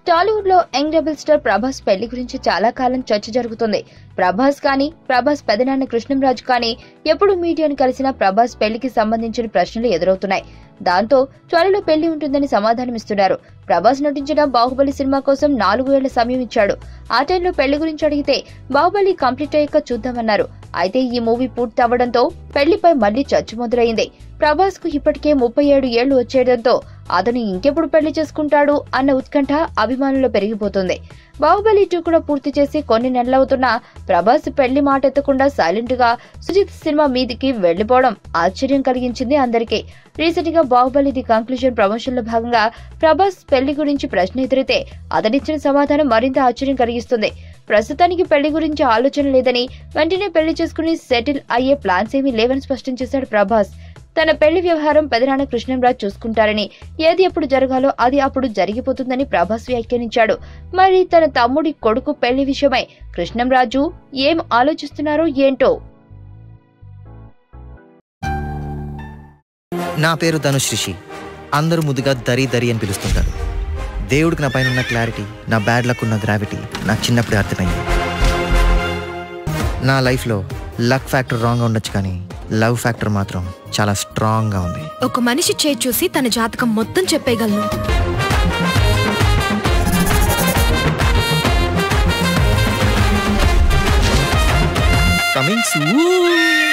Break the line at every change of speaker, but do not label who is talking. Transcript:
టాలీవుడ్ లో young rebel star Prabhas పెళ్లి గురించి చాలా కాలం చర్చ జరుగుతుంది. ప్రభాస్ కానీ, ప్రభాస్ పెదనాన్న కృష్ణంరాజు కానీ ఎప్పుడు మీడియాను కలిసినా ప్రభాస్ పెళ్లికి సంబంధించిన ప్రశ్నలు ఎదురవుతున్నాయి. దాంతో త్వరలో పెళ్లి ఉంటుందని సమాధానమిస్తున్నారు. ప్రభాస్ నటించిన బాహుబలి సినిమా కోసం 4 ఏళ్ల సమయం ఇచ్చాడు. ఆ టైంలో పెళ్లి గురించి అడిగితే బాహుబలి కంప్లీట్ అయ్యాక చూద్దామన్నారు. అయితే ఈ మూవీ పూర్తి అవ్వడంతో పెళ్లిపై మళ్లీ చర్చ మొదలైంది. ప్రభాస్ కు ఇప్పటికే 37 ఏళ్లు వచ్చేయడంతో అతను ఇంకెప్పుడు పెళ్లి చేసుకుంటాడు అన్న ఉత్కంఠ అభిమానుల్లో పెరిగిపోతుంది. బాహుబలి 2 కూడా పూర్తి చేసి కొన్ని నెలలవుతున్నా ప్రభాస్ పెళ్లి మాట ఎత్తకుండా సైలెంట్ గా సుజిత్ సినిమా మీదికి వెళ్లిపోవడం ఆశ్చర్యం కలిగించింది అందరికీ. రీసెంట్ గా బాహుబలి ది కంక్లూజన్ ప్రమోషన్ లో భాగంగా ప్రభాస్ పెళ్లి గురించి ప్రశ్న ఎదురైతే అతనిచ్చిన సమాధానం మరింత ఆశ్చర్యం కలిగిస్తుంది. ప్రస్తుతానికి పెళ్లి గురించి ఆలోచన లేదని, వెంటనే పెళ్లి చేసుకుని సెటిల్ అయ్యే ప్లాన్స్ ఏమీ లేవని స్పష్టం చేశాడు ప్రభాస్. తన పెళ్లి వ్యవహారం పెదనాన్న కృష్ణంరాజు చూసుకుంటారని, ఏది ఎప్పుడు జరగాలో అది అప్పుడు జరిగిపోతుందని ప్రభాస్ వ్యాఖ్యానించాడు. మరి తన తమ్ముడి కొడుకు పెళ్లి విషయమై కృష్ణంరాజు ఏం ఆలోచిస్తున్నారో ఏంటో.
నా పేరు ధనుష్ రిషి. అందరూ ముద్దుగా దరి దరి అని పిలుస్తుంటారు. దేవుడికి నా పైన ఉన్న క్లారిటీ, నా బ్యాడ్ లక్ ఉన్న గ్రావిటీ నాకు చిన్నప్పుడే అర్థమైంది. నా లైఫ్లో లక్ ఫ్యాక్టర్ రాంగ్గా ఉండొచ్చు, కానీ లవ్ ఫ్యాక్టర్ మాత్రం చాలా స్ట్రాంగ్గా ఉంది.
ఒక మనిషి చేయి చూసి తన జాతకం మొత్తం చెప్పేయగలను.
Coming soon.